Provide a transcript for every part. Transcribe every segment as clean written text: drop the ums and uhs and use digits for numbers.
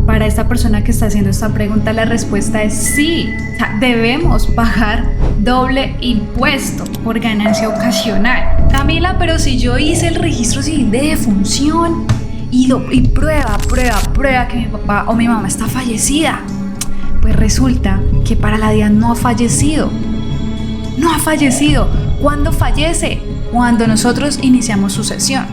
Para esta persona que está haciendo esta pregunta, la respuesta es sí. O sea, debemos pagar doble impuesto por ganancia ocasional. Camila, pero si yo hice el registro civil de defunción y prueba que mi papá o mi mamá está fallecida, pues resulta que para la DIAN no ha fallecido. No ha fallecido. ¿Cuándo fallece? Cuando nosotros iniciamos sucesión.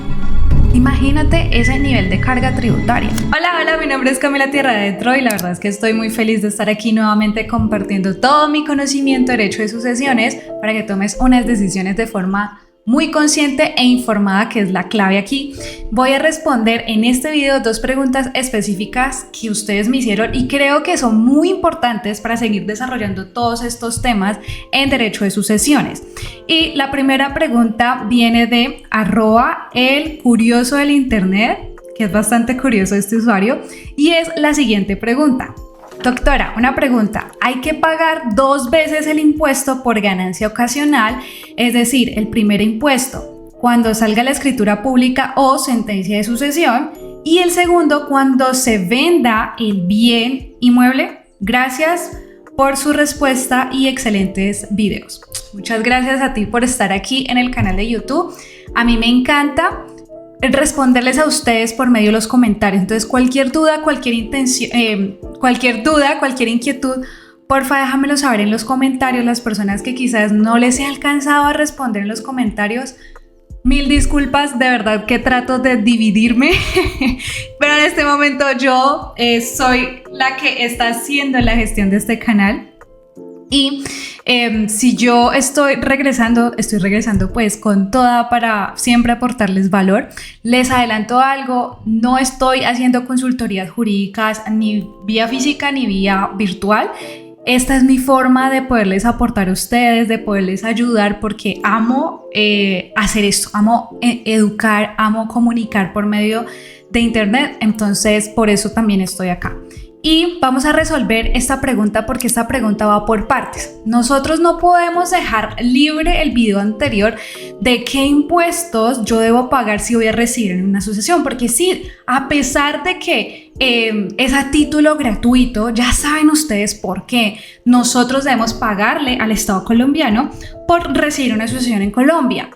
Imagínate ese nivel de carga tributaria. Hola, mi nombre es Camila Tierra Adentro y la verdad es que estoy muy feliz de estar aquí nuevamente compartiendo todo mi conocimiento de derecho de sucesiones para que tomes unas decisiones de forma muy consciente e informada, que es la clave aquí. Voy a responder en este video 2 preguntas específicas que ustedes me hicieron y creo que son muy importantes para seguir desarrollando todos estos temas en derecho de sucesiones. Y la primera pregunta viene de @elcurioso del internet, que es bastante curioso este usuario, y es la siguiente pregunta. Doctora, una pregunta. ¿Hay que pagar 2 veces el impuesto por ganancia ocasional? Es decir, el primer impuesto cuando salga la escritura pública o sentencia de sucesión y el segundo cuando se venda el bien inmueble. Gracias por su respuesta y excelentes videos. Muchas gracias a ti por estar aquí en el canal de YouTube. A mí me encanta responderles a ustedes por medio de los comentarios. Entonces, cualquier duda, cualquier inquietud, porfa déjamelo saber en los comentarios. Las personas que quizás no les he alcanzado a responder en los comentarios, mil disculpas, de verdad que trato de dividirme, pero en este momento yo soy la que está haciendo la gestión de este canal. Y si yo estoy regresando pues con toda para siempre aportarles valor. Les adelanto algo, no estoy haciendo consultorías jurídicas ni vía física ni vía virtual. Esta es mi forma de poderles aportar a ustedes, de poderles ayudar, porque amo hacer esto, amo educar, amo comunicar por medio de internet. Entonces por eso también estoy acá. Y vamos a resolver esta pregunta porque esta pregunta va por partes. Nosotros no podemos dejar libre el video anterior de qué impuestos yo debo pagar si voy a recibir en una sucesión, porque sí, a pesar de que es a título gratuito, ya saben ustedes por qué nosotros debemos pagarle al Estado colombiano por recibir una sucesión en Colombia.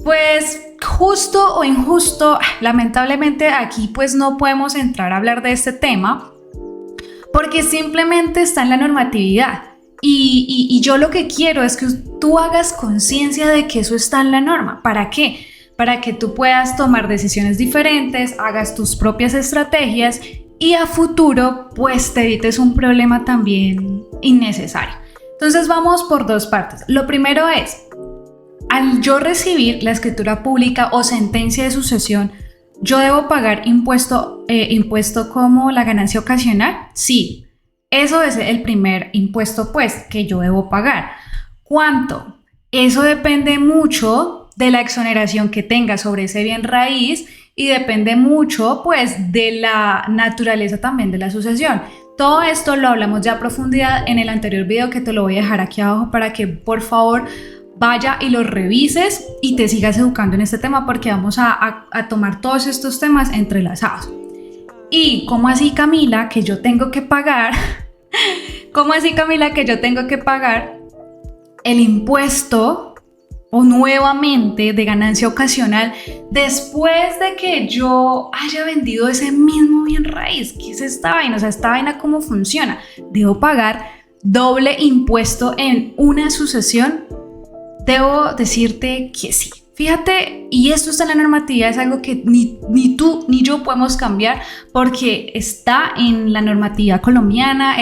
Pues justo o injusto, lamentablemente aquí pues no podemos entrar a hablar de este tema porque simplemente está en la normatividad y yo lo que quiero es que tú hagas conciencia de que eso está en la norma. ¿Para qué? Para que tú puedas tomar decisiones diferentes, hagas tus propias estrategias y a futuro pues te evites un problema también innecesario. Entonces vamos por 2 partes. Lo primero es, al yo recibir la escritura pública o sentencia de sucesión, ¿yo debo pagar impuesto como la ganancia ocasional? Sí, eso es el primer impuesto pues que yo debo pagar. ¿Cuánto? Eso depende mucho de la exoneración que tenga sobre ese bien raíz y depende mucho pues de la naturaleza también de la sucesión. Todo esto lo hablamos ya a profundidad en el anterior video, que te lo voy a dejar aquí abajo para que por favor vaya y los revises y te sigas educando en este tema, porque vamos a tomar todos estos temas entrelazados. ¿Y cómo así, Camila, que yo tengo que pagar? ¿Cómo así, Camila, que yo tengo que pagar el impuesto o nuevamente de ganancia ocasional después de que yo haya vendido ese mismo bien raíz? ¿Qué es esta vaina? O sea, ¿esta vaina cómo funciona? ¿Debo pagar doble impuesto en una sucesión? Debo decirte que sí. Fíjate, y esto está en la normatividad, es algo que ni tú ni yo podemos cambiar porque está en la normatividad colombiana,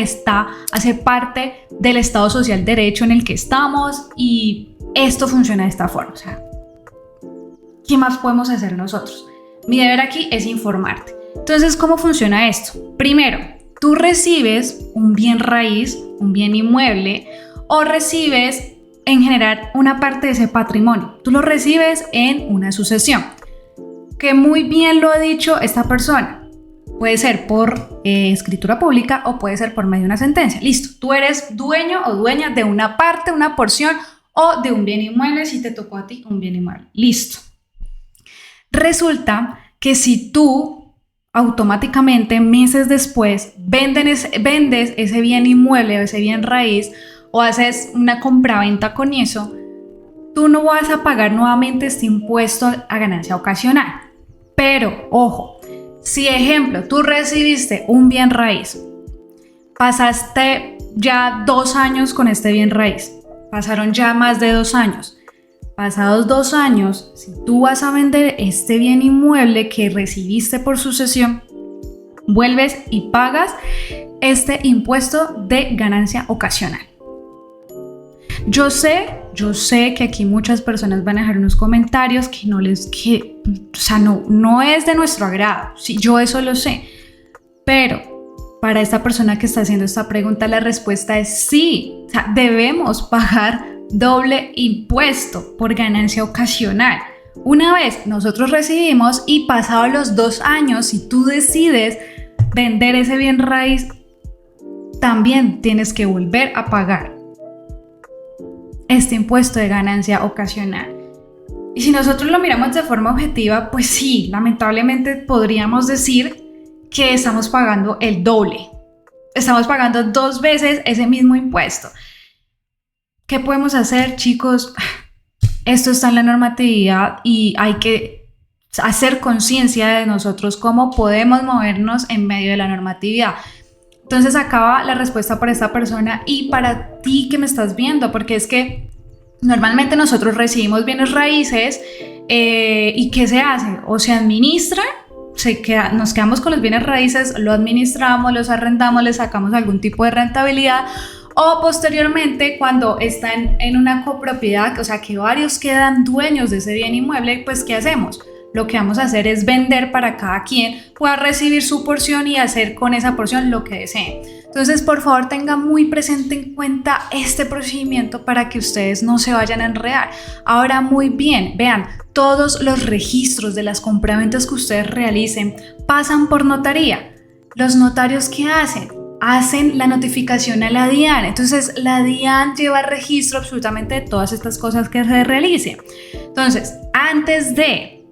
hace parte del Estado Social Derecho en el que estamos y esto funciona de esta forma. O sea, ¿qué más podemos hacer nosotros? Mi deber aquí es informarte. Entonces, ¿cómo funciona esto? Primero, tú recibes un bien raíz, un bien inmueble, o recibes en generar una parte de ese patrimonio. Tú lo recibes en una sucesión, que muy bien lo ha dicho esta persona. Puede ser por escritura pública o puede ser por medio de una sentencia. Listo, tú eres dueño o dueña de una parte, una porción o de un bien inmueble si te tocó a ti un bien inmueble. Listo. Resulta que si tú automáticamente meses después vendes ese bien inmueble o ese bien raíz o haces una compraventa con eso, tú no vas a pagar nuevamente este impuesto a ganancia ocasional. Pero, ojo, si ejemplo, tú recibiste un bien raíz, pasaste ya 2 años con este bien raíz, pasaron ya más de 2 años. Pasados 2 años, si tú vas a vender este bien inmueble que recibiste por sucesión, vuelves y pagas este impuesto de ganancia ocasional. Yo sé que aquí muchas personas van a dejar unos comentarios que no es de nuestro agrado. Sí, yo eso lo sé. Pero para esta persona que está haciendo esta pregunta, la respuesta es sí. O sea, debemos pagar doble impuesto por ganancia ocasional. Una vez nosotros recibimos y pasados los 2 años, si tú decides vender ese bien raíz, también tienes que volver a pagar este impuesto de ganancia ocasional. Y si nosotros lo miramos de forma objetiva, pues sí, lamentablemente podríamos decir que estamos pagando el doble. Estamos pagando 2 veces ese mismo impuesto. ¿Qué podemos hacer, chicos? Esto está en la normatividad y hay que hacer conciencia de nosotros cómo podemos movernos en medio de la normatividad. Entonces acaba la respuesta para esta persona y para ti que me estás viendo, porque es que normalmente nosotros recibimos bienes raíces y ¿qué se hace? O se administra, nos quedamos con los bienes raíces, lo administramos, los arrendamos, le sacamos algún tipo de rentabilidad, o posteriormente cuando están en una copropiedad, o sea que varios quedan dueños de ese bien inmueble, pues ¿qué hacemos? Lo que vamos a hacer es vender para cada quien pueda recibir su porción y hacer con esa porción lo que deseen. Entonces, por favor, tengan muy presente en cuenta este procedimiento para que ustedes no se vayan a enredar. Ahora, muy bien, vean, todos los registros de las compraventas que ustedes realicen pasan por notaría. Los notarios, ¿qué hacen? Hacen la notificación a la DIAN. Entonces, la DIAN lleva registro absolutamente de todas estas cosas que se realicen. Entonces, antes de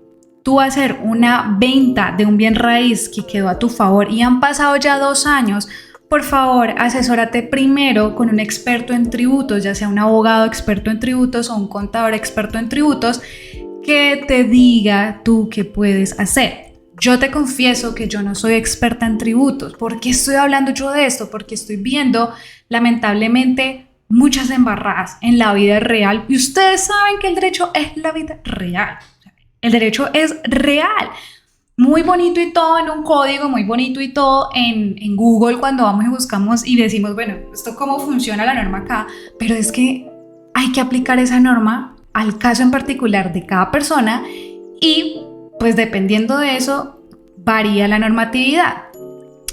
tú hacer una venta de un bien raíz que quedó a tu favor y han pasado ya 2 años, por favor, asesórate primero con un experto en tributos, ya sea un abogado experto en tributos o un contador experto en tributos, que te diga tú qué puedes hacer. Yo te confieso que yo no soy experta en tributos. ¿Por qué estoy hablando yo de esto? Porque estoy viendo, lamentablemente, muchas embarradas en la vida real. Y ustedes saben que el derecho es la vida real. El derecho es real. Muy bonito y todo en un código, muy bonito y todo en Google cuando vamos y buscamos y decimos, bueno, ¿esto cómo funciona la norma acá? Pero es que hay que aplicar esa norma al caso en particular de cada persona y pues dependiendo de eso varía la normatividad.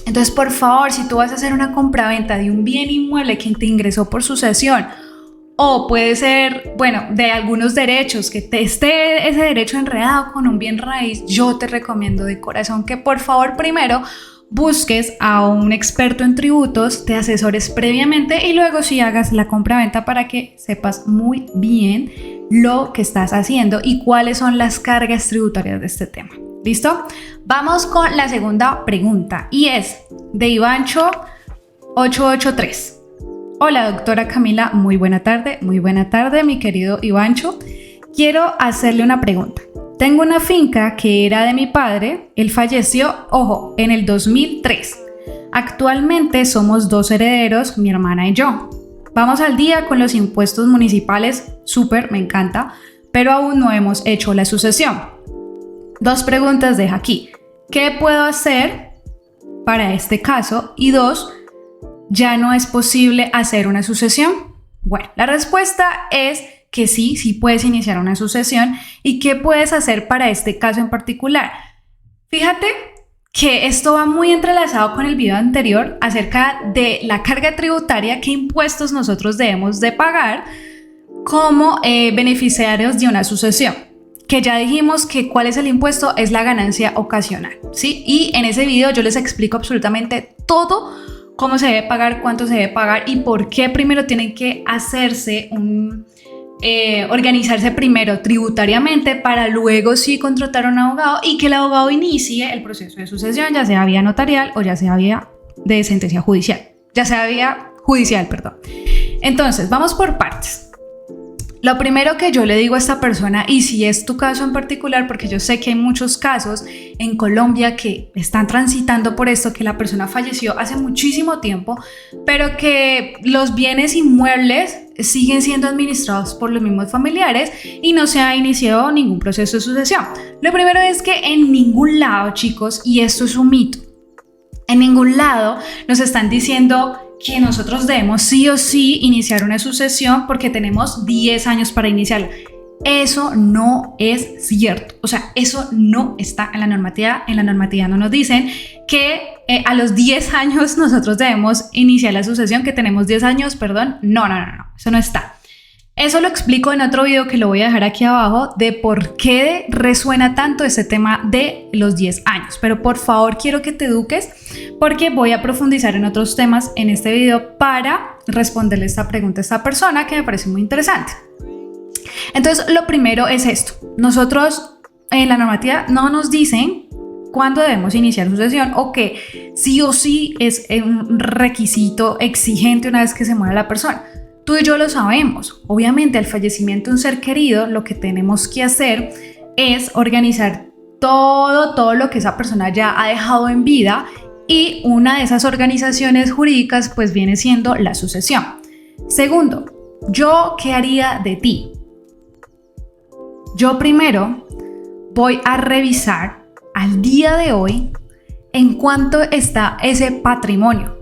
Entonces, por favor, si tú vas a hacer una compraventa de un bien inmueble que te ingresó por sucesión, o puede ser, bueno, de algunos derechos, que te esté ese derecho enredado con un bien raíz, yo te recomiendo de corazón que por favor primero busques a un experto en tributos, te asesores previamente y luego sí hagas la compraventa para que sepas muy bien lo que estás haciendo y cuáles son las cargas tributarias de este tema. ¿Listo? Vamos con la segunda pregunta y es de Ivancho 883. Hola, doctora Camila, muy buena tarde, mi querido Ivancho. Quiero hacerle una pregunta. Tengo una finca que era de mi padre, él falleció, ojo, en el 2003. Actualmente somos 2 herederos, mi hermana y yo. Vamos al día con los impuestos municipales, súper, me encanta, pero aún no hemos hecho la sucesión. 2 preguntas deja aquí. ¿Qué puedo hacer para este caso? Y 2, ¿ya no es posible hacer una sucesión? Bueno, la respuesta es que sí puedes iniciar una sucesión. ¿Y qué puedes hacer para este caso en particular? Fíjate que esto va muy entrelazado con el video anterior acerca de la carga tributaria, qué impuestos nosotros debemos de pagar como beneficiarios de una sucesión. Que ya dijimos que cuál es el impuesto, es la ganancia ocasional, ¿sí? Y en ese video yo les explico absolutamente todo, cómo se debe pagar, cuánto se debe pagar y por qué primero tienen que hacerse organizarse primero tributariamente para luego sí contratar a un abogado y que el abogado inicie el proceso de sucesión, ya sea vía notarial o ya sea vía de sentencia judicial, ya sea vía judicial, perdón. Entonces, vamos por partes. Lo primero que yo le digo a esta persona, y si es tu caso en particular, porque yo sé que hay muchos casos en Colombia que están transitando por esto, que la persona falleció hace muchísimo tiempo, pero que los bienes inmuebles siguen siendo administrados por los mismos familiares y no se ha iniciado ningún proceso de sucesión. Lo primero es que en ningún lado, chicos, y esto es un mito, en ningún lado nos están diciendo que nosotros debemos sí o sí iniciar una sucesión porque tenemos 10 años para iniciarla. Eso no es cierto. O sea, eso no está en la normativa. En la normativa no nos dicen que a los 10 años nosotros debemos iniciar la sucesión, que tenemos 10 años, perdón. No, eso no está. Eso lo explico en otro video que lo voy a dejar aquí abajo de por qué resuena tanto este tema de los 10 años. Pero por favor quiero que te eduques porque voy a profundizar en otros temas en este video para responderle esta pregunta a esta persona que me parece muy interesante. Entonces, lo primero es esto. Nosotros en la normativa no nos dicen cuándo debemos iniciar sucesión o que sí o sí es un requisito exigente una vez que se muera la persona. Tú y yo lo sabemos. Obviamente, al fallecimiento de un ser querido, lo que tenemos que hacer es organizar todo lo que esa persona ya ha dejado en vida y una de esas organizaciones jurídicas pues viene siendo la sucesión. Segundo, ¿yo qué haría de ti? Yo primero voy a revisar al día de hoy en cuánto está ese patrimonio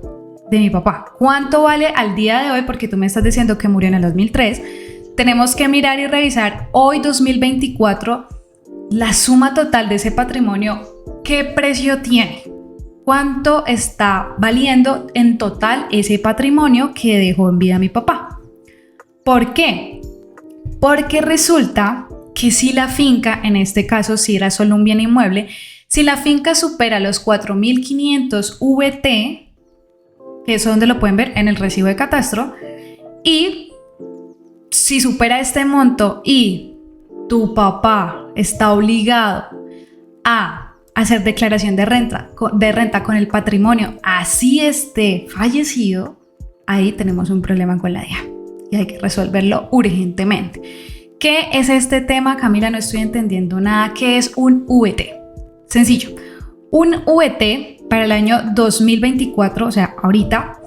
de mi papá. ¿Cuánto vale al día de hoy? Porque tú me estás diciendo que murió en el 2003. Tenemos que mirar y revisar hoy 2024 la suma total de ese patrimonio. ¿Qué precio tiene? ¿Cuánto está valiendo en total ese patrimonio que dejó en vida mi papá? ¿Por qué? Porque resulta que si la finca, en este caso si era solo un bien inmueble, si la finca supera los 4.500 VT, que es donde lo pueden ver en el recibo de catastro, y si supera este monto y tu papá está obligado a hacer declaración de renta con el patrimonio, así esté fallecido, ahí tenemos un problema con la DIAN y hay que resolverlo urgentemente. ¿Qué es este tema, Camila? No estoy entendiendo nada. ¿Qué es un VT? Sencillo. Un VT para el año 2024, o sea, ahorita,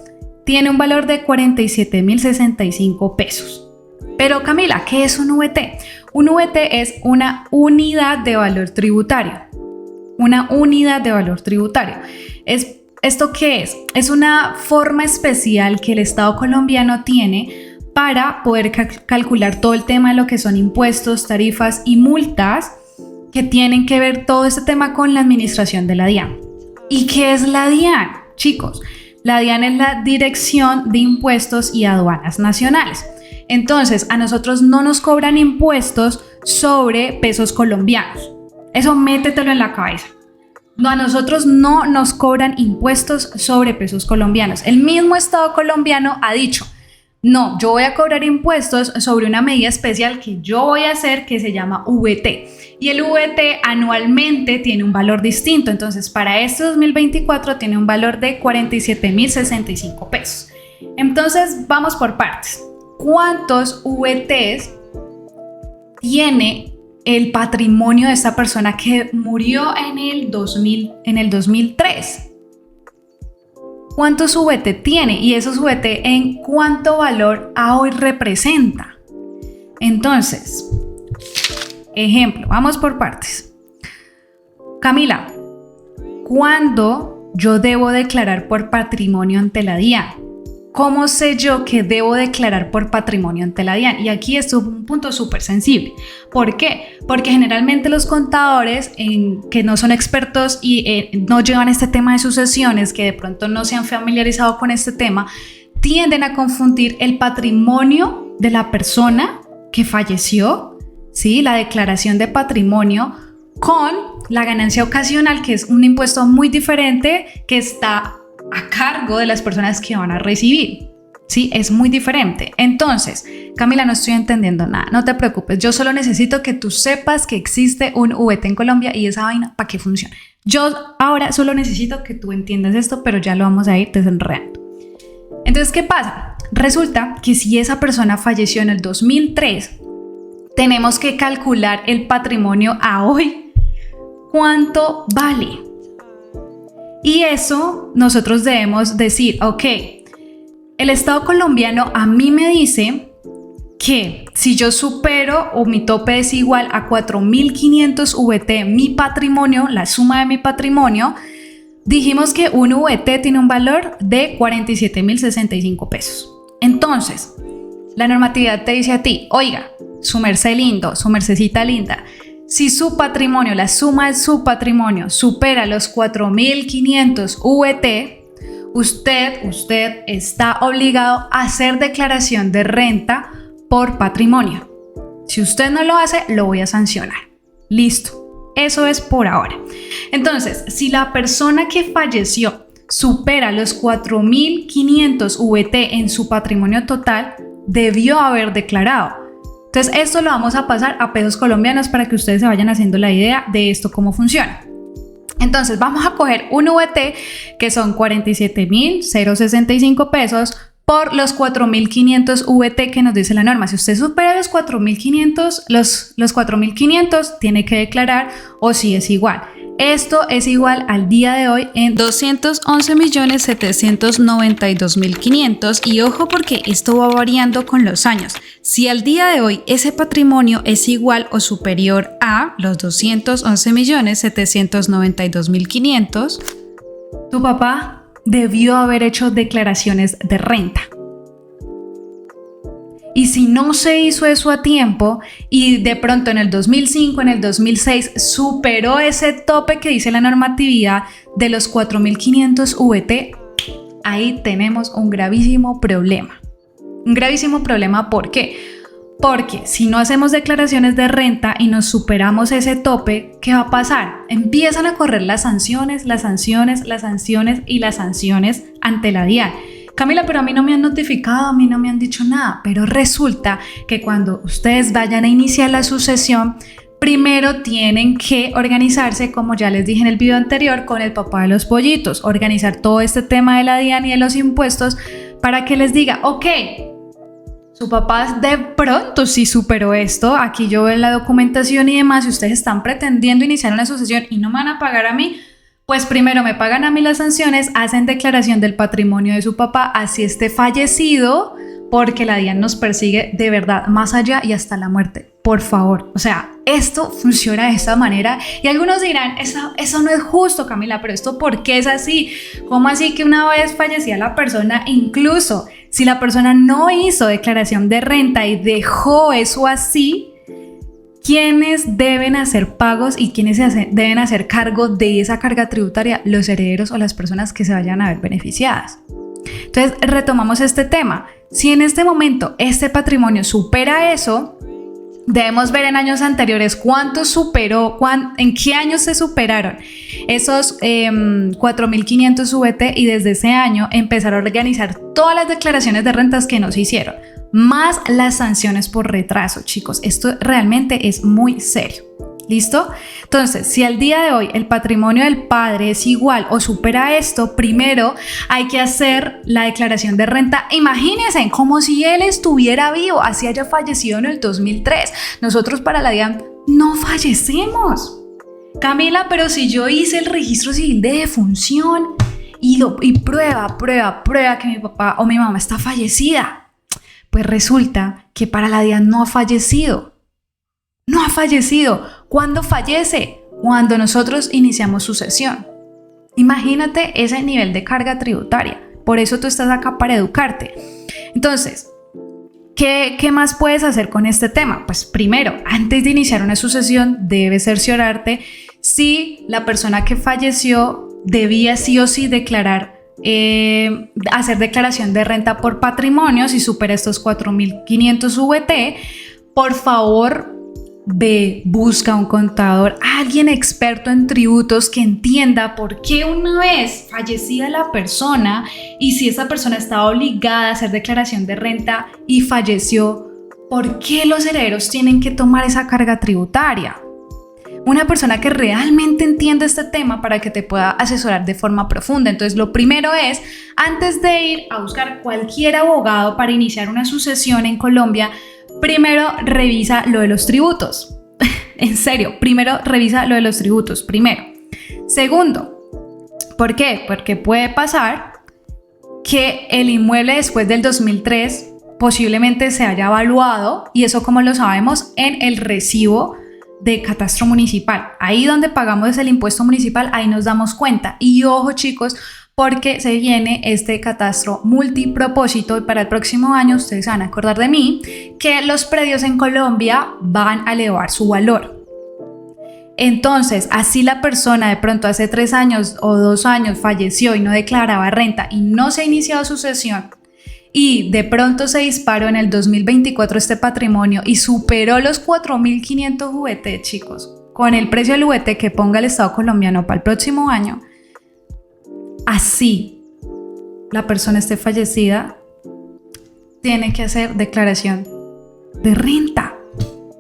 tiene un valor de 47.065 pesos. Pero Camila, ¿qué es un VT? Un VT es una unidad de valor tributario. Una unidad de valor tributario. ¿Esto qué es? Es una forma especial que el Estado colombiano tiene para poder calcular todo el tema de lo que son impuestos, tarifas y multas que tienen que ver todo este tema con la administración de la DIAN. ¿Y qué es la DIAN? Chicos, la DIAN es la Dirección de Impuestos y Aduanas Nacionales. Entonces, a nosotros no nos cobran impuestos sobre pesos colombianos. Eso métetelo en la cabeza. No, a nosotros no nos cobran impuestos sobre pesos colombianos. El mismo Estado colombiano ha dicho, no, yo voy a cobrar impuestos sobre una medida especial que yo voy a hacer que se llama VT. Y el VT anualmente tiene un valor distinto. Entonces, para este 2024 tiene un valor de 47.065 pesos. Entonces, vamos por partes. ¿Cuántos VTs tiene el patrimonio de esta persona que murió en el 2003? ¿Cuántos VT tiene? Y esos VT, ¿en cuánto valor a hoy representa? Entonces, ejemplo, vamos por partes. Camila, ¿cuándo yo debo declarar por patrimonio ante la DIAN? ¿Cómo sé yo que debo declarar por patrimonio ante la DIAN? Y aquí es un punto súper sensible. ¿Por qué? Porque generalmente los contadores que no son expertos y no llevan este tema de sucesiones, que de pronto no se han familiarizado con este tema, tienden a confundir el patrimonio de la persona que falleció, ¿sí? La declaración de patrimonio, con la ganancia ocasional, que es un impuesto muy diferente que está a cargo de las personas que van a recibir. Sí, es muy diferente. Entonces, Camila, no estoy entendiendo nada, no te preocupes, yo solo necesito que tú sepas que existe un VT en Colombia y esa vaina, ¿para qué funciona? Yo ahora solo necesito que tú entiendas esto, pero ya lo vamos a ir desenredando. Entonces, ¿qué pasa? Resulta que si esa persona falleció en el 2003, tenemos que calcular el patrimonio a hoy. ¿Cuánto vale? Y eso nosotros debemos decir, ok, el Estado colombiano a mí me dice que si yo supero o mi tope es igual a 4.500 VT, mi patrimonio, la suma de mi patrimonio, dijimos que un VT tiene un valor de 47.065 pesos. Entonces, la normatividad te dice a ti, oiga, su merced lindo, su mercecita linda, si su patrimonio, la suma de su patrimonio supera los 4.500 VT, usted está obligado a hacer declaración de renta por patrimonio. Si usted no lo hace, lo voy a sancionar. Listo. Eso es por ahora. Entonces, si la persona que falleció supera los 4.500 VT en su patrimonio total, debió haber declarado. Entonces, esto lo vamos a pasar a pesos colombianos para que ustedes se vayan haciendo la idea de esto, cómo funciona. Entonces vamos a coger un VT que son 47.065 pesos por los 4.500 VT que nos dice la norma. Si usted supera los 4.500, los 4.500 tiene que declarar o si es igual. Esto es igual al día de hoy en 211.792.500 y ojo porque esto va variando con los años. Si al día de hoy ese patrimonio es igual o superior a los 211.792.500, tu papá debió haber hecho declaraciones de renta. Y si no se hizo eso a tiempo y de pronto en el 2005, en el 2006 superó ese tope que dice la normatividad de los 4.500 VT, ahí tenemos un gravísimo problema. Un gravísimo problema, ¿por qué? Porque si no hacemos declaraciones de renta y nos superamos ese tope, ¿qué va a pasar? Empiezan a correr las sanciones y las sanciones ante la DIAN. Camila, pero a mí no me han notificado, a mí no me han dicho nada. Pero resulta que cuando ustedes vayan a iniciar la sucesión, primero tienen que organizarse, como ya les dije en el video anterior, con el papá de los pollitos. Organizar todo este tema de la DIAN y de los impuestos para que les diga, ok, su papá de pronto sí superó esto. Aquí yo veo la documentación y demás. Si ustedes están pretendiendo iniciar una sucesión y no me van a pagar a mí, pues primero me pagan a mí las sanciones, hacen declaración del patrimonio de su papá, así esté fallecido, porque la DIAN nos persigue de verdad más allá y hasta la muerte. Por favor, o sea, esto funciona de esta manera y algunos dirán, eso no es justo, Camila, pero esto ¿por qué es así? ¿Cómo así que una vez fallecía la persona? Incluso si la persona no hizo declaración de renta y dejó eso así, ¿quiénes deben hacer pagos y quiénes deben hacer cargo de esa carga tributaria? Los herederos o las personas que se vayan a ver beneficiadas. Entonces, retomamos este tema. Si en este momento este patrimonio supera eso, debemos ver en años anteriores cuánto superó, en qué años se superaron esos 4.500 VT y desde ese año empezar a organizar todas las declaraciones de rentas que no se hicieron. Más las sanciones por retraso, chicos. Esto realmente es muy serio. ¿Listo? Entonces, si al día de hoy el patrimonio del padre es igual o supera esto, primero hay que hacer la declaración de renta. Imagínense, como si él estuviera vivo, así haya fallecido en el 2003. Nosotros para la DIAN no fallecemos. Camila, pero si yo hice el registro civil de defunción y prueba que mi papá o mi mamá está fallecida, pues resulta que para la DIAN no ha fallecido. No ha fallecido. ¿Cuándo fallece? Cuando nosotros iniciamos sucesión. Imagínate ese nivel de carga tributaria. Por eso tú estás acá para educarte. Entonces, ¿qué más puedes hacer con este tema? Pues primero, antes de iniciar una sucesión, debes cerciorarte si la persona que falleció debía sí o sí declarar hacer declaración de renta por patrimonio. Si supera estos 4.500 VT, por favor ve, busca un contador, alguien experto en tributos que entienda por qué una vez fallecida la persona y si esa persona estaba obligada a hacer declaración de renta y falleció, ¿por qué los herederos tienen que tomar esa carga tributaria? Una persona que realmente entiende este tema para que te pueda asesorar de forma profunda. Entonces, lo primero es, antes de ir a buscar cualquier abogado para iniciar una sucesión en Colombia, primero revisa lo de los tributos. En serio, primero revisa lo de los tributos, primero. Segundo, ¿por qué? Porque puede pasar que el inmueble después del 2003 posiblemente se haya evaluado, y eso como lo sabemos en el recibo de catastro municipal. Ahí donde pagamos el impuesto municipal, ahí nos damos cuenta. Y ojo chicos, porque se viene este catastro multipropósito y para el próximo año ustedes van a acordar de mí que los predios en Colombia van a elevar su valor. Entonces, así la persona de pronto hace 3 años o 2 años falleció y no declaraba renta y no se ha iniciado sucesión, y de pronto se disparó en el 2024 este patrimonio y superó los 4.500 VT, chicos, con el precio del VT que ponga el Estado colombiano para el próximo año, así la persona esté fallecida, tiene que hacer declaración de renta,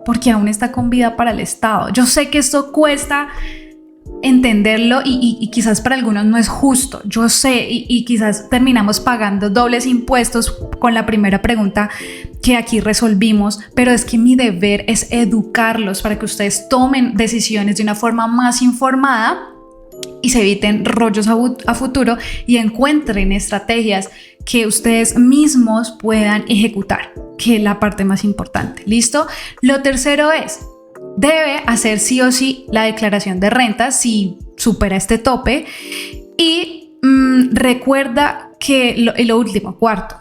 porque aún está con vida para el Estado. Yo sé que esto cuesta entenderlo y quizás para algunos no es justo, yo sé, y quizás terminamos pagando dobles impuestos con la primera pregunta que aquí resolvimos, pero es que mi deber es educarlos para que ustedes tomen decisiones de una forma más informada y se eviten rollos a futuro y encuentren estrategias que ustedes mismos puedan ejecutar, que es la parte más importante. ¿Listo? Lo tercero es, debe hacer sí o sí la declaración de renta si supera este tope, y recuerda que lo último, cuarto,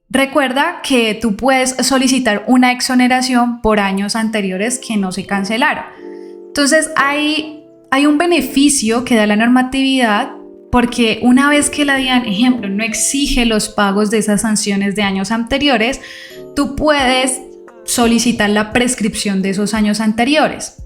recuerda que tú puedes solicitar una exoneración por años anteriores que no se cancelaron. Entonces hay un beneficio que da la normatividad, porque una vez que la DIAN, ejemplo, no exige los pagos de esas sanciones de años anteriores, tú puedes solicitar la prescripción de esos años anteriores.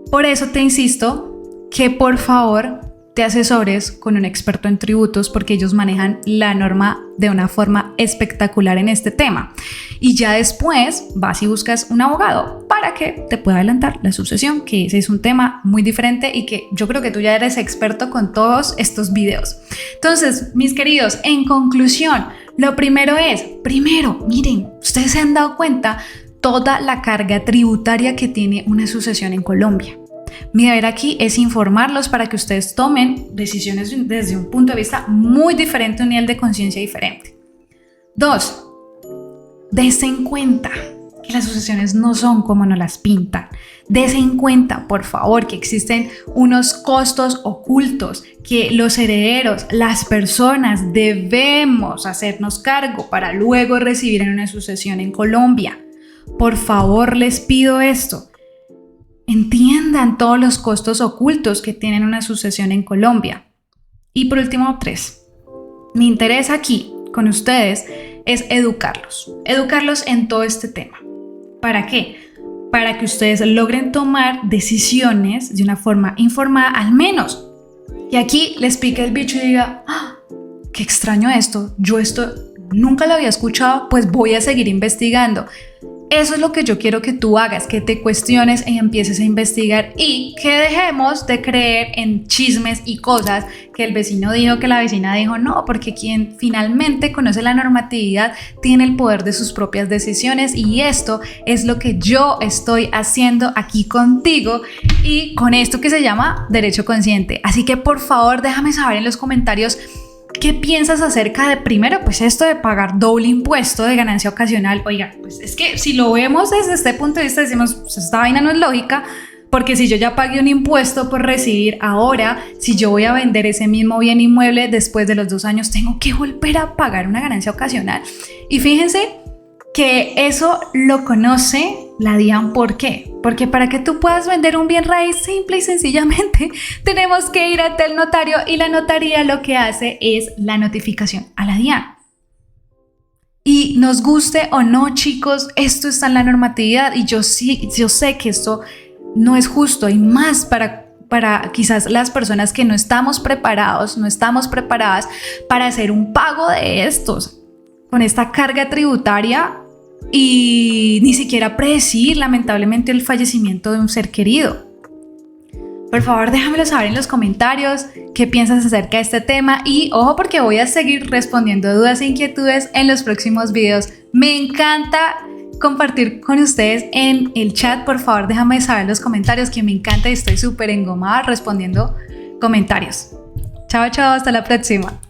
Por eso te insisto que por favor te asesores con un experto en tributos, porque ellos manejan la norma de una forma espectacular en este tema. Y ya después vas y buscas un abogado para que te pueda adelantar la sucesión, que ese es un tema muy diferente y que yo creo que tú ya eres experto con todos estos videos. Entonces, mis queridos, en conclusión, lo primero es, miren, ustedes se han dado cuenta toda la carga tributaria que tiene una sucesión en Colombia. Mi deber aquí es informarlos para que ustedes tomen decisiones desde un punto de vista muy diferente, un nivel de conciencia diferente. 2. Dense en cuenta que las sucesiones no son como nos las pintan. Dense en cuenta, por favor, que existen unos costos ocultos que los herederos, las personas, debemos hacernos cargo para luego recibir en una sucesión en Colombia. Por favor, les pido esto. Entiendan todos los costos ocultos que tienen una sucesión en Colombia. Y por último, 3. Mi interés aquí con ustedes es educarlos en todo este tema. ¿Para qué? Para que ustedes logren tomar decisiones de una forma informada, al menos. Y aquí les pique el bicho y diga, ¡ah! ¡Qué extraño esto! Yo esto nunca lo había escuchado, pues voy a seguir investigando. Eso es lo que yo quiero que tú hagas, que te cuestiones y empieces a investigar, y que dejemos de creer en chismes y cosas que el vecino dijo, que la vecina dijo. No, porque quien finalmente conoce la normatividad tiene el poder de sus propias decisiones, y esto es lo que yo estoy haciendo aquí contigo y con esto que se llama Derecho Consciente. Así que por favor déjame saber en los comentarios ¿qué piensas acerca de, primero, pues esto de pagar doble impuesto de ganancia ocasional? Oiga, pues es que si lo vemos desde este punto de vista, decimos, pues esta vaina no es lógica, porque si yo ya pagué un impuesto por recibir, ahora, si yo voy a vender ese mismo bien inmueble después de los 2 años, tengo que volver a pagar una ganancia ocasional. Y fíjense que eso lo conoce la DIAN. ¿Por qué? Porque para que tú puedas vender un bien raíz, simple y sencillamente tenemos que ir ante el notario, y la notaría lo que hace es la notificación a la DIAN. Y nos guste o no, chicos, esto está en la normatividad y yo sé que esto no es justo, y más para quizás las personas que no estamos preparados, no estamos preparadas para hacer un pago de estos, con esta carga tributaria y ni siquiera predecir lamentablemente el fallecimiento de un ser querido. Por favor, déjamelo saber en los comentarios qué piensas acerca de este tema y ojo porque voy a seguir respondiendo dudas e inquietudes en los próximos videos. Me encanta compartir con ustedes en el chat. Por favor, déjame saber en los comentarios, que me encanta y estoy súper engomada respondiendo comentarios. Chao, chao, hasta la próxima.